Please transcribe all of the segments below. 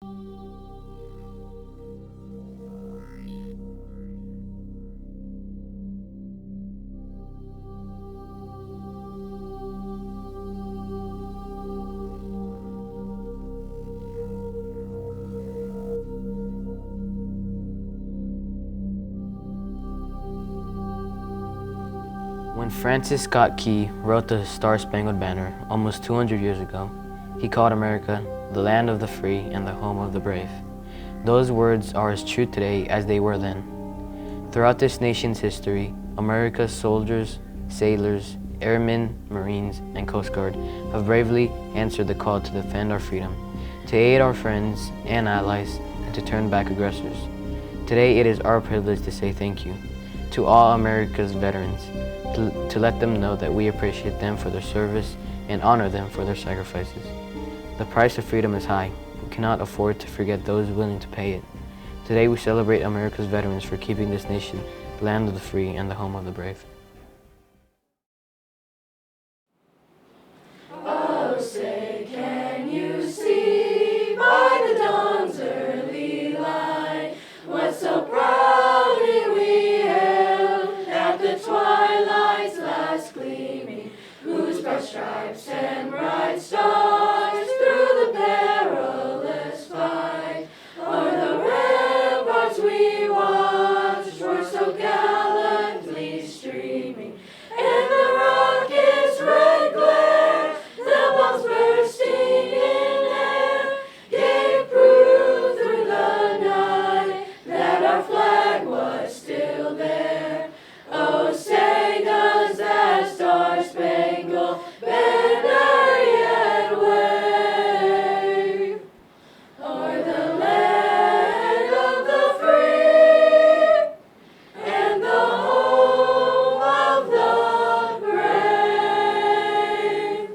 When Francis Scott Key wrote the Star-Spangled Banner almost 200 years ago, he called America the land of the free and the home of the brave. Those words are as true today as they were then. Throughout this nation's history, America's soldiers, sailors, airmen, Marines, and Coast Guard have bravely answered the call to defend our freedom, to aid our friends and allies, and to turn back aggressors. Today it is our privilege to say thank you to all America's veterans, to let them know that we appreciate them for their service and honor them for their sacrifices. The price of freedom is high. We cannot afford to forget those willing to pay it. Today we celebrate America's veterans for keeping this nation the land of the free and the home of the brave. Oh, say, can you see by the dawn's early light what so proudly we hailed at the twilight's last gleaming, whose broad stripes and bright stars through the perilous fight o'er the ramparts we watched were so gallantly streaming, and the rocket's red glare, the bombs bursting in air, gave proof through the night that our flag was still there. Oh, say does that star-spangled banner yet wave o'er the land of the free and the home of the brave?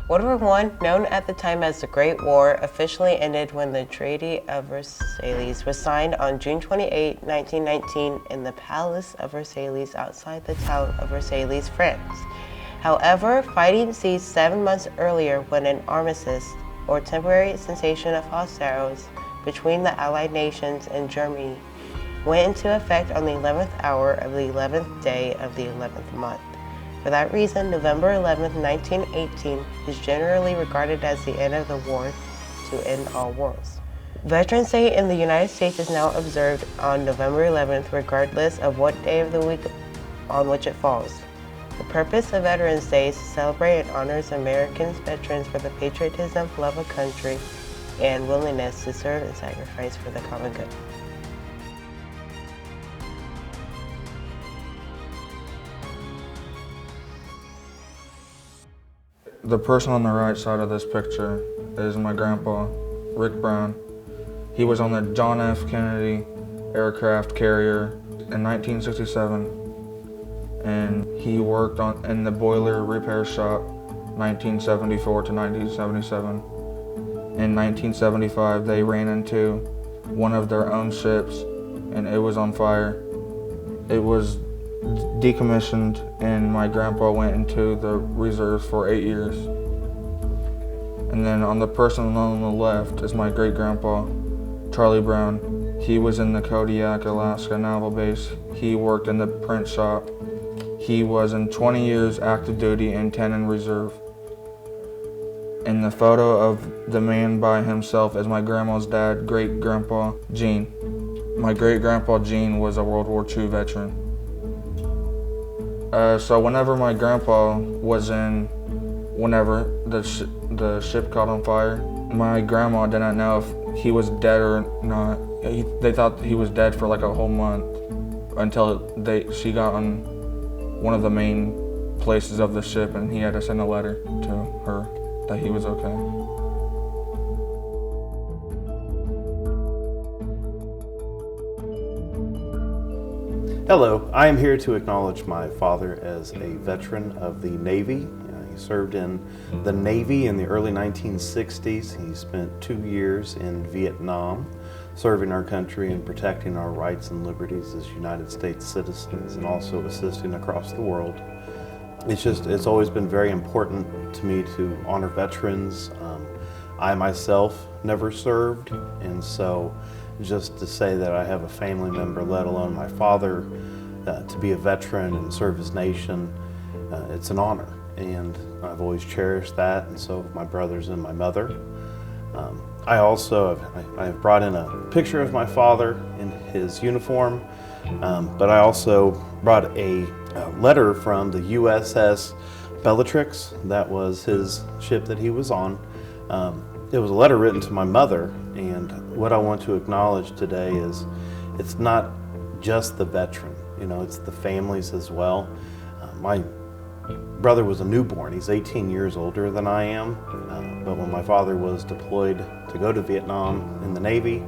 World War I, known at the time as the Great War, officially ended when the Treaty of Versailles was signed on June 28, 1919 in the Palace of Versailles outside the town of Versailles, France. However, fighting ceased 7 months earlier when an armistice, or temporary cessation of hostilities between the Allied nations and Germany, went into effect on the 11th hour of the 11th day of the 11th month. For that reason, November 11, 1918 is generally regarded as the end of the war to end all wars. Veterans Day in the United States is now observed on November 11th, regardless of what day of the week on which it falls. The purpose of Veterans Day is to celebrate and honor Americans veterans for the patriotism, love of country, and willingness to serve and sacrifice for the common good. The person on the right side of this picture is my grandpa, Rick Brown. He was on the John F. Kennedy aircraft carrier in 1967, and he worked in the boiler repair shop 1974 to 1977. In 1975, they ran into one of their own ships, and it was on fire. It was decommissioned, and my grandpa went into the reserves for 8 years. And then on the person on the left is my great-grandpa, Charlie Brown. He was in the Kodiak, Alaska Naval Base. He worked in the print shop. He was in 20 years active duty and 10 in reserve. And the photo of the man by himself is my grandma's dad, great-grandpa Gene. My great-grandpa Gene was a World War II veteran. So whenever my grandpa was whenever the ship caught on fire, my grandma didn't know if he was dead or not. They thought he was dead for like a whole month until she got on one of the main places of the ship, and he had to send a letter to her that he was okay. Hello, I am here to acknowledge my father as a veteran of the Navy. He served in the Navy in the early 1960s. He spent 2 years in Vietnam, serving our country and protecting our rights and liberties as United States citizens, and also assisting across the world. It's always been very important to me to honor veterans. I myself never served, and so just to say that I have a family member, let alone my father, to be a veteran and serve his nation, it's an honor. And I've always cherished that, and so have my brothers and my mother. I also have brought in a picture of my father in his uniform, but I also brought a letter from the USS Bellatrix. That was his ship that he was on. It was a letter written to my mother, and what I want to acknowledge today is it's not just the veteran, it's the families as well. My brother was a newborn. He's 18 years older than I am, but when my father was deployed to go to Vietnam in the Navy,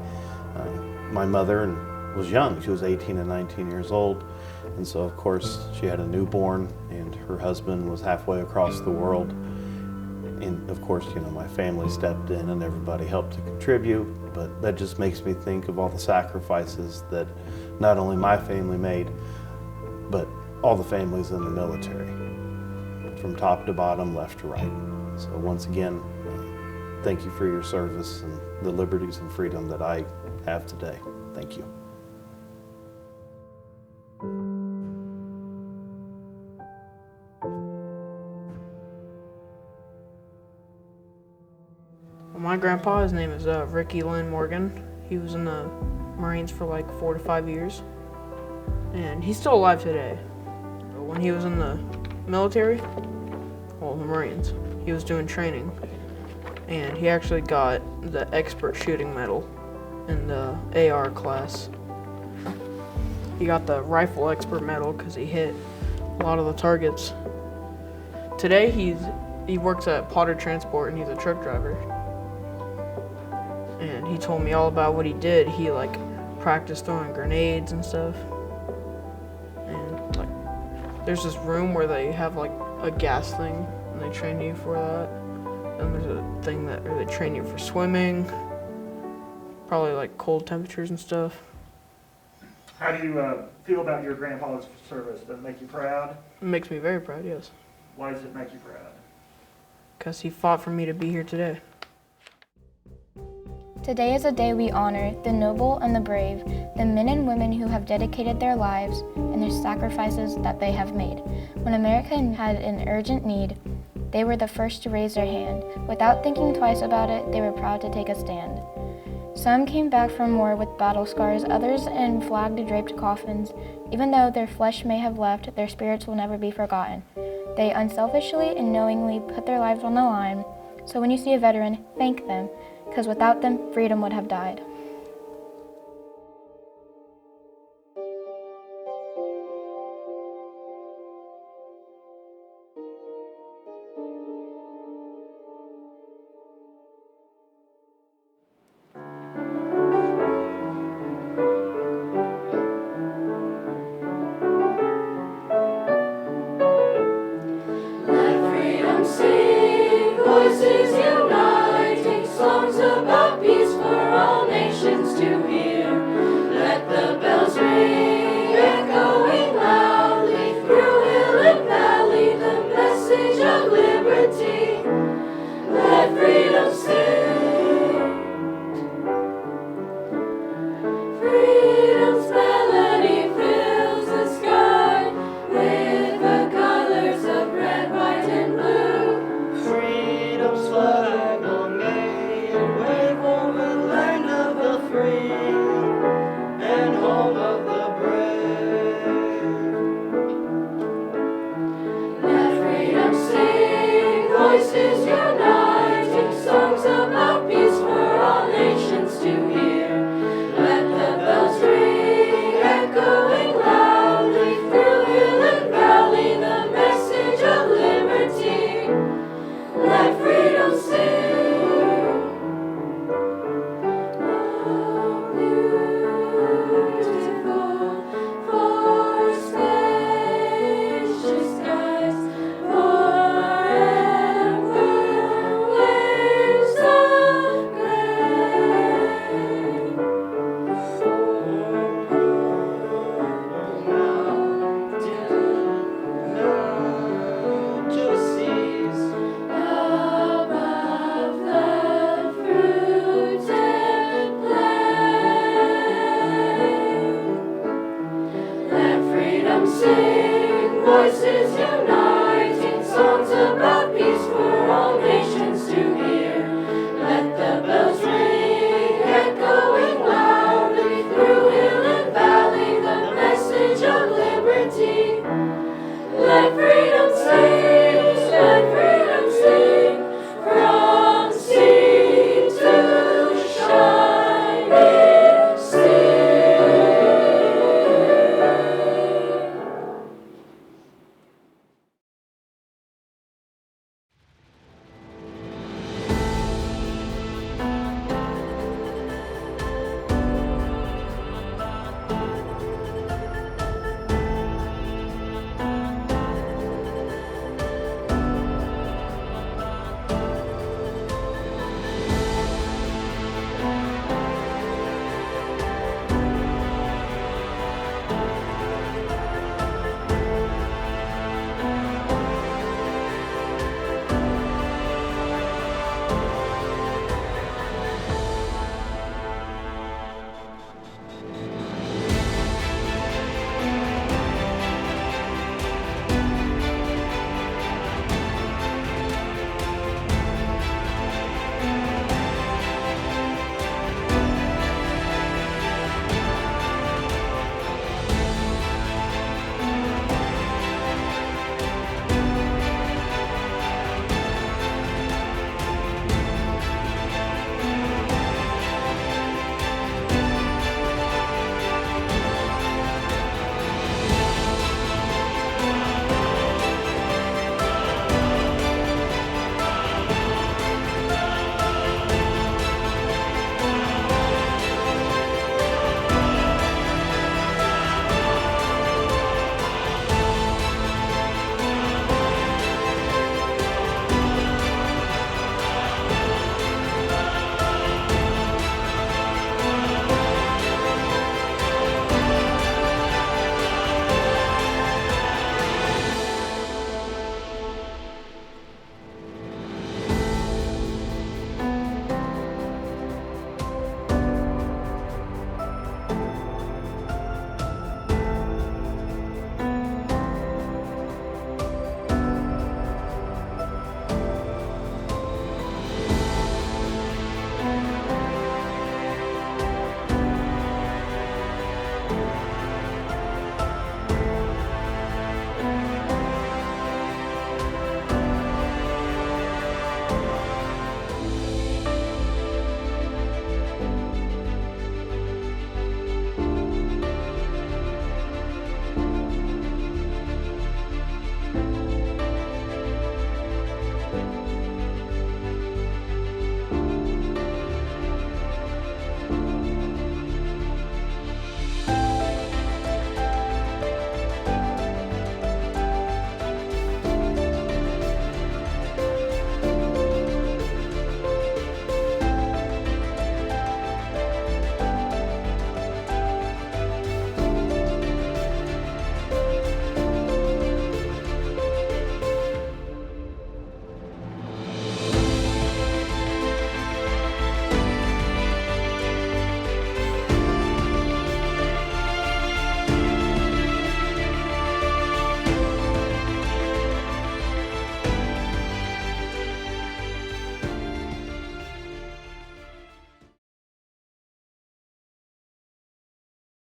my mother was young. She was 18 and 19 years old, and so of course she had a newborn, and her husband was halfway across the world. And of course, my family stepped in and everybody helped to contribute, but that just makes me think of all the sacrifices that not only my family made, but all the families in the military, from top to bottom, left to right. So once again, thank you for your service and the liberties and freedom that I have today. Thank you. My grandpa, his name is Ricky Lynn Morgan. He was in the Marines for like 4 to 5 years, and he's still alive today. But when he was in the military, the Marines, he was doing training, and he actually got the expert shooting medal in the AR class. He got the rifle expert medal because he hit a lot of the targets. Today he works at Potter Transport and he's a truck driver. And he told me all about what he did. He practiced throwing grenades and stuff. And there's this room where they have a gas thing and they train you for that. And there's a thing where they train you for swimming, probably cold temperatures and stuff. How do you feel about your grandpa's service? Does it make you proud? It makes me very proud, yes. Why does it make you proud? Because he fought for me to be here today. Today is a day we honor the noble and the brave, the men and women who have dedicated their lives and their sacrifices that they have made. When America had an urgent need, they were the first to raise their hand. Without thinking twice about it, they were proud to take a stand. Some came back from war with battle scars, others in flag-draped coffins. Even though their flesh may have left, their spirits will never be forgotten. They unselfishly and knowingly put their lives on the line. So when you see a veteran, thank them, because without them, freedom would have died. Let freedom sing, voices uniting, songs about peace for all nations to hear. Let the bells ring, echoing loudly through hill and valley, the message of liberty. Let freedom sing. Freedom's melody fills the sky with the colors of red, white, and blue. Freedom's flag will make and wave over the land of the free and home of the brave. Let freedom sing, voices uniting, songs about peace for all nations to hear. Let the bells ring, echoing loudly through hill and valley, the message of liberty. Let freedom sing.